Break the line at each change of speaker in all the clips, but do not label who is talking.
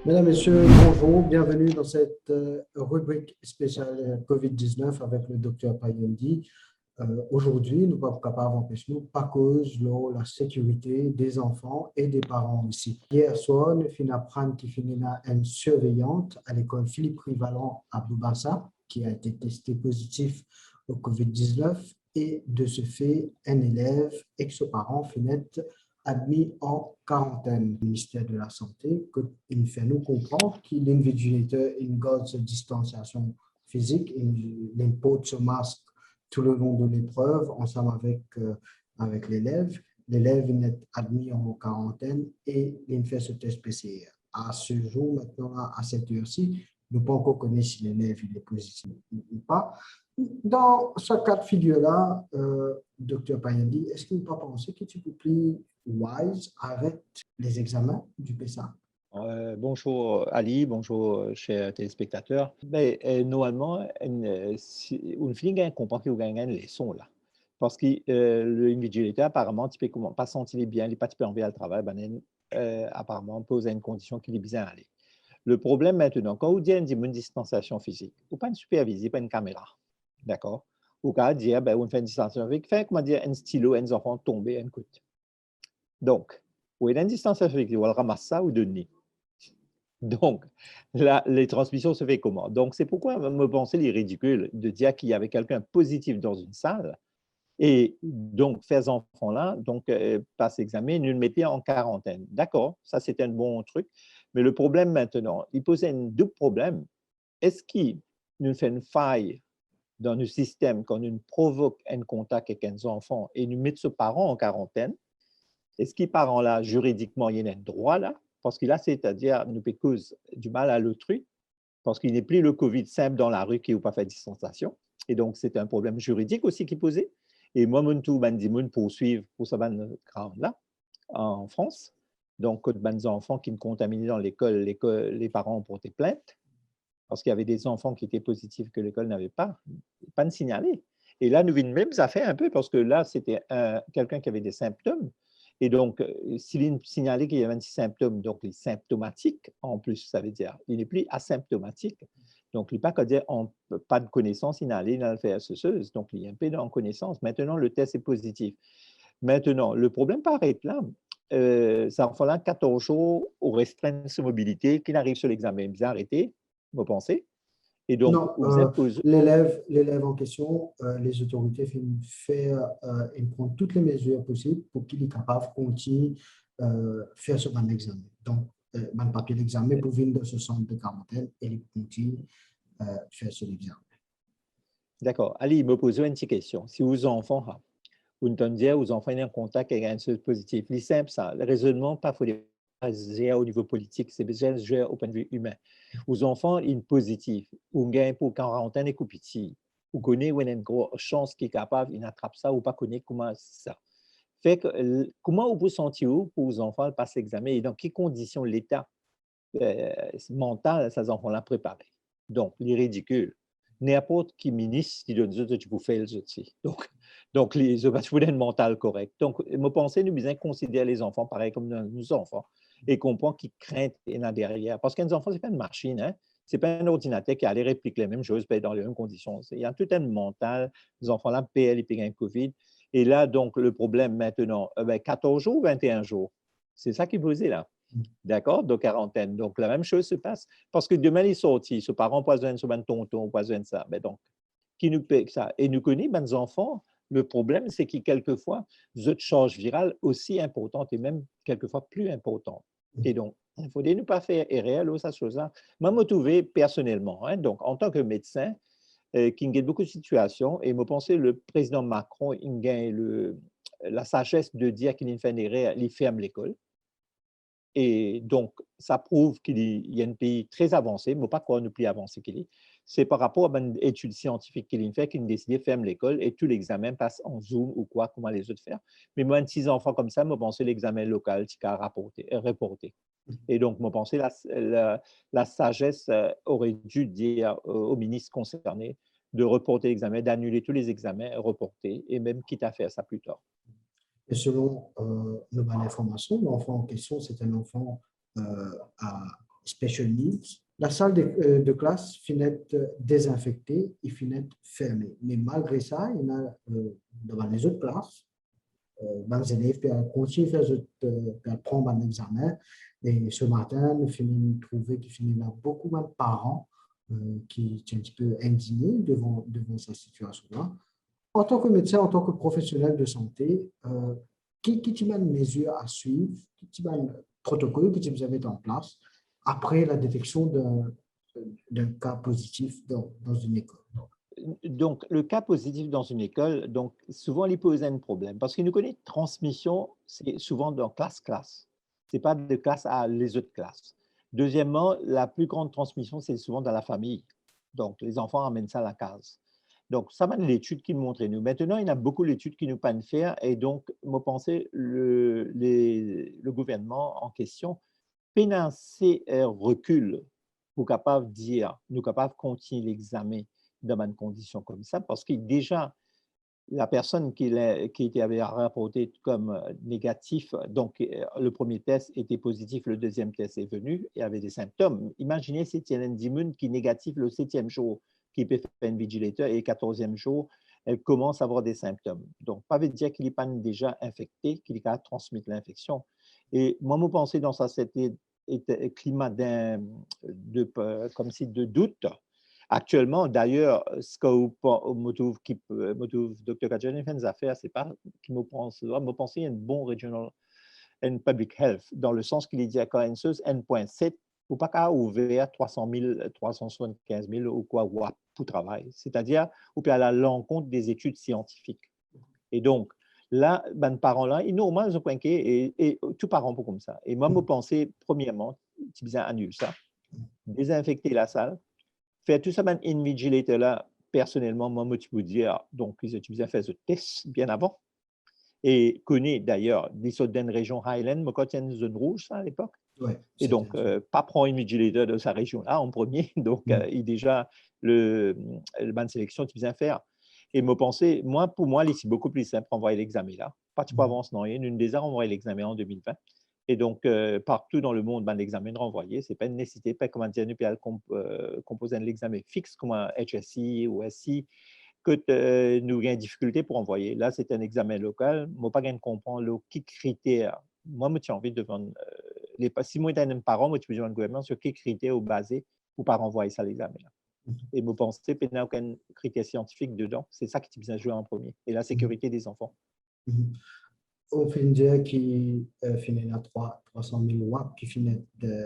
Mesdames, Messieurs, bonjour, bienvenue dans cette rubrique spéciale COVID-19 avec le docteur Payendi. Aujourd'hui, nous ne sommes pas capables d'empêcher nous par cause de la sécurité des enfants et des parents aussi. Hier soir, nous finissons apprendre qu'il finit une surveillante à l'école Philippe Rivalan à Boubassa qui a été testé positif au COVID-19 et de ce fait, un élève et ses parents finissent admis en quarantaine. Le ministère de la Santé, il fait nous comprendre qu'il invigilait une garde de distanciation physique, il impose ce masque tout le long de l'épreuve, ensemble avec l'élève. L'élève est admis en quarantaine et il fait ce test PCR. À ce jour, maintenant, à cette heure-ci, nous ne pouvons pas encore connaître si l'élève est positif ou pas. Dans ce cas de figure-là, docteur Payandi, est-ce qu'il ne peut pas penser que tu peux plus wise avec les examens du PSA?
Bonjour Ali, bonjour chers téléspectateurs. Normalement, une fille comprend qu'il y a une leçon là. Parce que l'individualité, apparemment, typiquement, pas senti bien, il n'est pas typiquement envie à le travail, apparemment, pose une condition qui est bien aller. Le problème maintenant, quand on dit une distanciation physique, ou pas une supervision, pas une caméra, d'accord? Ou quand on dit, on fait une distanciation physique, fait, comment dire, un stylo, un enfant tombé, un coup. Donc, ou une distanciation physique, on ramasse ça ou donner. Donc, les transmissions se font comment? Donc, c'est pourquoi me penser les ridicule de dire qu'il y avait quelqu'un positif dans une salle et donc, ces enfants-là, donc, passent l'examen, nous le mettons en quarantaine. D'accord, ça c'est un bon truc. Mais le problème maintenant, il posait un double problème. Est-ce qu'il nous fait une faille dans le système quand nous provoque un contact avec un enfant et nous mettons ce parent en quarantaine? Est-ce que parent-là, juridiquement, il y a un droit là? Parce que là, c'est-à-dire, nous cause du mal à l'autrui, parce qu'il n'est plus le Covid simple dans la rue qui n'a pas fait distanciation. Et donc, c'est un problème juridique aussi qui est posé. Et moi, mon tout, ben, poursuivre pour ce là en France. Donc, des enfants qui ne contaminaient dans l'école, les parents ont porté plainte parce qu'il y avait des enfants qui étaient positifs que l'école n'avait pas de signalé. Et là, nous vîmes même ça fait un peu parce que là, c'était quelqu'un qui avait des symptômes. Et donc, s'il signalait qu'il y avait un symptôme, donc les symptomatiques, en plus, ça veut dire, il n'est plus asymptomatique. Donc, il n'est pas qu'à dire, pas de connaissance, il n'a le faire ceci, donc il y a un peu en connaissance. Maintenant, le test est positif. Maintenant, le problème paraît là. Ça en fait 14 jours au restreindre sa mobilité, qui n'arrive sur l'examen, bien arrêté, vous pensez? Et donc,
Non,
vous imposez.
l'élève en question, les autorités ils prennent toutes les mesures possibles pour qu'il soit capable de continuer faire ce bon examen. Donc, bon papier d'examen pour venir dans ce centre de quarantaine et il continue faire ce examen.
D'accord. Allez, il me pose une petite question. Si vos enfants, vous entendez dire, vos enfants sont en contact avec un seul positif, c'est simple ça. Le raisonnement, pas faut gérer au niveau politique, c'est déjà gérer au point de vue humain. Vos enfants, ils sont positifs, ou gagnent pour quarantaine et petit. Vous connaissez où il y a une grosse chance qu'il est capable, il attrape ça ou pas connaître comment c'est ça. Fait que, comment vous vous sentez pour vos enfants passer l'examen et dans quelles conditions l'état mental ces enfants-là préparés? Donc, les ridicules. N'importe qui ministre qui donne ça, tu peux faire le aussi. Donc les opérations mental correct. Donc, je pense nous besoin considérer les enfants pareil comme nos enfants et comprendre qu'ils craignent en derrière. Parce qu'un enfant, ce n'est pas une machine, hein? Ce n'est pas un ordinateur qui allait répliquer les mêmes choses dans les mêmes conditions. Il y a tout un mental, les enfants-là, PL, ils payent un COVID. Et là, donc, le problème maintenant, 14 jours ou 21 jours, c'est ça qui est posé là. D'accord? De quarantaine. Donc, la même chose se passe. Parce que demain, il sortit, ce parent empoisonne, ce tonton empoisonne ça. Mais donc, qui nous paie ça? Et nous connaissons, les enfants, le problème, c'est que quelquefois, cette charge virale aussi importante et même quelquefois plus importante. Et donc, il ne faut ne pas faire erreur à cette chose-là. Moi, je me trouvais personnellement, hein, donc, en tant que médecin, qui gagne beaucoup de situations, et je pense que le président Macron, il gagne la sagesse de dire qu'il fait une erreur, il ferme l'école. Et donc, ça prouve qu'il y a un pays très avancé, mais pas quoi nous plus avancé qu'il est. C'est par rapport à une étude scientifique qu'il fait qu'il a décidé de fermer l'école et tout l'examen passe en Zoom ou quoi, comment les autres faire. Mais moi, 6 enfants comme ça, je pensais l'examen local qui a reporté. Et donc, je pensais la sagesse aurait dû dire au ministre concerné de reporter l'examen, d'annuler tous les examens, reporter, et même quitte à faire ça plus tard.
Et selon nos bonnes informations, l'enfant en question, c'est un enfant special needs, la salle de classe finit désinfectée et finit fermée. Mais malgré ça, il y en a dans les autres classes, les élèves peuvent continuer à prendre un examen. Et ce matin, nous finissons trouver qu'il y a beaucoup de parents qui sont un petit peu indignés devant cette situation-là. En tant que médecin, en tant que professionnel de santé, qui a une mesure à suivre, qui a un protocole que vous avez en place après la détection d'un cas positif dans une école?
Donc, le cas positif dans une école, donc souvent, il pose un problème parce qu'il nous connaît transmission, c'est souvent dans classe-classe. Ce n'est pas de classe à les autres classes. Deuxièmement, la plus grande transmission, c'est souvent dans la famille. Donc, les enfants amènent ça à la case. Donc, ça m'a l'étude qui nous montrait nous. Maintenant, il y a beaucoup d'études qui nous peuvent faire et donc, moi, pensais le gouvernement en question financer un recul pour capable dire, nous capables de continuer l'examen dans une condition comme ça, parce que déjà, la personne qui avait rapporté comme négatif, donc le premier test était positif, le deuxième test est venu et avait des symptômes. Imaginez si il y a un immune qui est négatif le 7e jour, qui peut faire un vigilateur, et le 14e jour, elle commence à avoir des symptômes. Donc, pas veut dire qu'il n'est pas déjà infecté, qu'il a transmis l'infection. Et moi, je pensais dans ça, c'était climat comme si de doute. Actuellement, d'ailleurs, ce que Dr. Kajan fait des affaires, c'est pas qui me pense, me penser un bon regional and public health, dans le sens qu'il dit à Cohensus N.7, ou pas qu'à ouvert 300 000, 375 000 ou quoi, pour travail. C'est-à-dire, ou puis à l'encontre des études scientifiques. Et donc, là, ben, parents-là, ils normalement, ils ont pointé, et tout parents pour comme ça. Et moi, je pensais, premièrement, tu disais, annule ça, désinfecter la salle, faire tout ça, ben, invigilator là, personnellement, moi, je peux dire, donc, ils utilisaient faire ce test bien avant. Et connaît d'ailleurs des sortes d'une région Highland, mais quand il y a une zone rouge, ça, à l'époque.
Ouais,
et donc, pas prendre un invigilator de sa région-là en premier. Donc, il déjà le ban de sélection, tu viens faire. Et me penser, pour moi, c'est beaucoup plus simple d'envoyer l'examen là. Pas de avance, non. Une des arts, envoyer l'examen en 2020. Et donc, partout dans le monde, l'examen de renvoyer, ce n'est pas une nécessité, pas comme un diagnostic composer un examen fixe comme un HSI ou SI, que nous avons une difficulté pour envoyer. Là, c'est un examen local. Moi, pas de comprendre qui critères. Moi, je tiens envie de vendre. Si moi, j'ai un parent, moi, je peux dire au gouvernement sur quels critères basés pour pas renvoyer ça à l'examen. Et je pense qu'il n'y a aucun critère scientifique dedans. C'est ça qui est bien joué en premier. Et la sécurité des enfants.
On finit dire qu'il finit à 300 000 watts qui finit de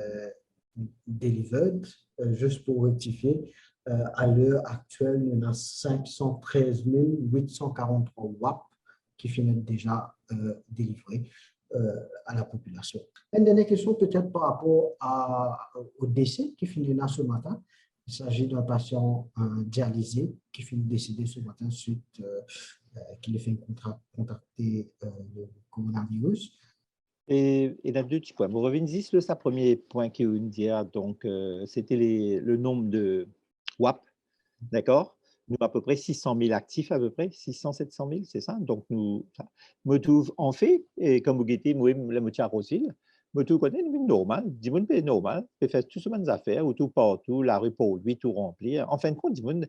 delivered. Juste pour rectifier, à l'heure actuelle, il y en a 513 843 watts qui finissent déjà délivrés à la population. Une dernière question peut-être par rapport au décès qui finit là ce matin. Il s'agit d'un patient dialysé qui finit décédé ce matin suite qu'il ait fait contacter le coronavirus.
Et il a deux petits points. Vous revenez sur le premier point qui est dire, donc c'était le nombre de WAP, d'accord? Nous à peu près 600 000 actifs, à peu près 600, 700 000, c'est ça? Donc nous, Motou en fait, et comme vous guettez, moi, la moitié à Rosil, Motou connaît une vie normale, du monde est normal, peut faire tout ce monde affaires, ou tout partout, la rue pour lui, tout remplir. En fin de compte, du monde,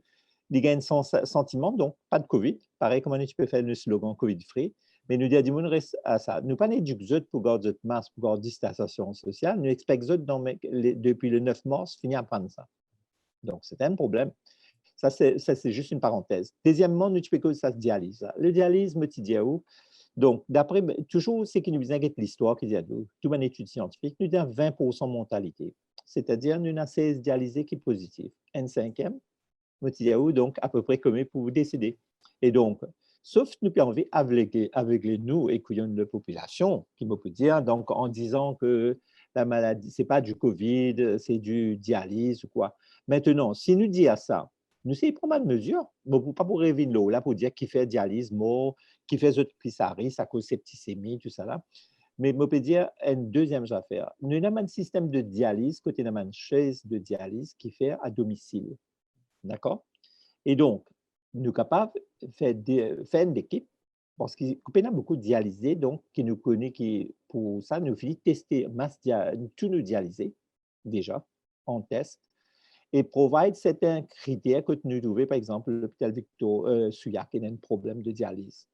il gagne son sentiment, donc pas de Covid. Pareil, comment tu peux faire le slogan Covid-free. Mais nous disons, nous reste à ça. Nous pas du pour garder notre masque, pour garder distanciation sociale. Nous expectons depuis le 9 mars, finir à prendre ça. Donc, c'est un problème. Ça, c'est juste une parenthèse. Deuxièmement, nous que ça se dialyse. Le dialyse, me dit où? Donc, d'après, toujours, c'est qui nous vient avec l'histoire qui dit à nous, toute une étude scientifique, nous dit 20% de mortalité. C'est-à-dire, nous avons 16 dialysés qui sont positifs. Un cinquième, me dit où, donc, à peu près comme pour vous décider. Et donc, sauf nous pouvons avec nous et de la population, qui me peut dire, donc en disant que la maladie, ce n'est pas du Covid, c'est du dialyse ou quoi. Maintenant, si nous disons ça, nous savons prendre mal de mesures, mais pas pour rêver de l'eau, là, pour dire qui fait dialyse, mort, qui fait autre crisaris, à cause de septicémie, tout ça là. Mais je peux dire une deuxième affaire. Nous avons un système de dialyse, côté de une chaise de dialyse qui fait à domicile. D'accord? Et donc, nous sommes capables de faire une équipe, parce qu'on a beaucoup de dialysés, donc, qui nous connaît, qui, pour ça, nous finissons tester tous nos dialysés, déjà en test et provide certains critères que nous trouvons, par exemple, l'hôpital Victor Souillac qui a un problème de dialyse.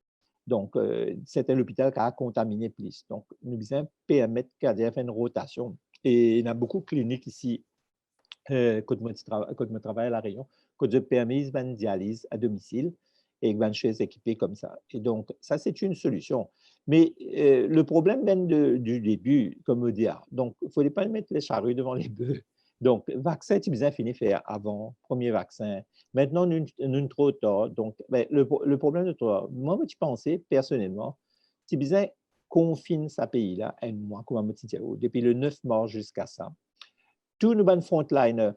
Donc, c'était l'hôpital qui a contaminé plus. Donc, nous devons permettre qu'il y ait une rotation. Et il y a beaucoup de cliniques ici, quand je travaille à La Réunion, que je permets une dialyse à domicile et une chaise équipée comme ça. Et donc, ça, c'est une solution. Mais le problème vient du début, comme on dit. Donc, il ne faut pas mettre les charrues devant les bœufs. Donc, vaccin, tu bien fini faire avant, premier vaccin. Maintenant, nous trop tard. Donc, ben, le problème de toi, moi, je pensais personnellement, tu bien confine ce pays-là un mois, comme je dit, depuis le 9 mars jusqu'à ça. Tous nos frontliners,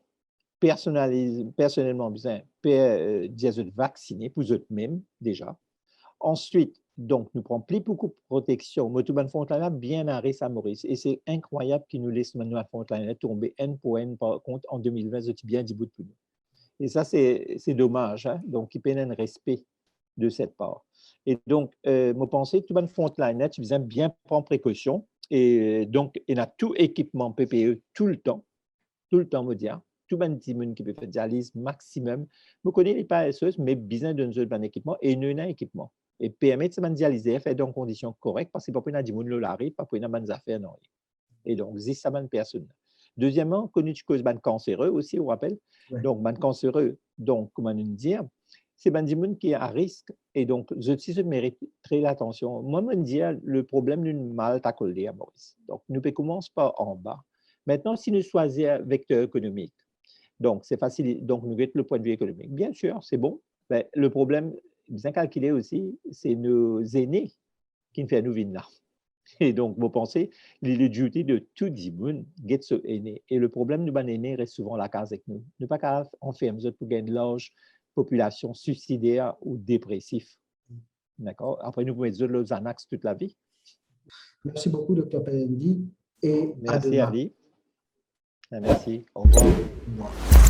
personnellement, besoin de vacciner pour eux-mêmes déjà. Ensuite, donc, nous prenons plus beaucoup de protection. Mais tout le frontliner bien à risque à Maurice. Et c'est incroyable qu'ils nous laissent maintenant le frontliner tomber N pour N par contre en 2020, c'est bien du bout de nous. Et ça, c'est dommage. Hein? Donc, il peine un respect de cette part. Et donc, je pense que tout le frontliner, tu besoin bien prendre précaution. Et donc, il y a tout équipement PPE tout le temps, me dire. Tout le monde qui peut faire dialyse maximum. Je connais les PSES, mais besoin d'un seul équipement et un équipement. Et permettre de dialyser, faire dans des conditions correctes, parce que pas pour une gens qui l'arrivent, pas pour une bonne affaires non. Et donc, c'est ça bonne personne. Deuxièmement, connu tu causes ban cancéreux aussi, on rappelle. Ouais. Donc, ban cancéreux, donc, comment nous dire, c'est ban gens qui est à risque. Et donc, je mérite très l'attention. Moi, je me dis, le problème d'une mal à coller à Maurice. Donc, nous commençons par en bas. Maintenant, si nous choisissons un vecteur économique, donc c'est facile, donc nous avons le point de vue économique. Bien sûr, c'est bon. Mais le problème, bien calculé aussi, c'est nos aînés qui nous font nous vivre là. Et donc, vous pensez, le duty de tout le monde, get ce aîné. Et le problème de nos aînés reste souvent la case avec nous. Nous ne pas qu'à en faire pour gagner de l'âge, population suicidaire ou dépressif. D'accord? Après, nous pouvons être les Xanax toute la vie.
Merci beaucoup, Dr. Payendi. Et
merci, Ali. Merci. Au revoir.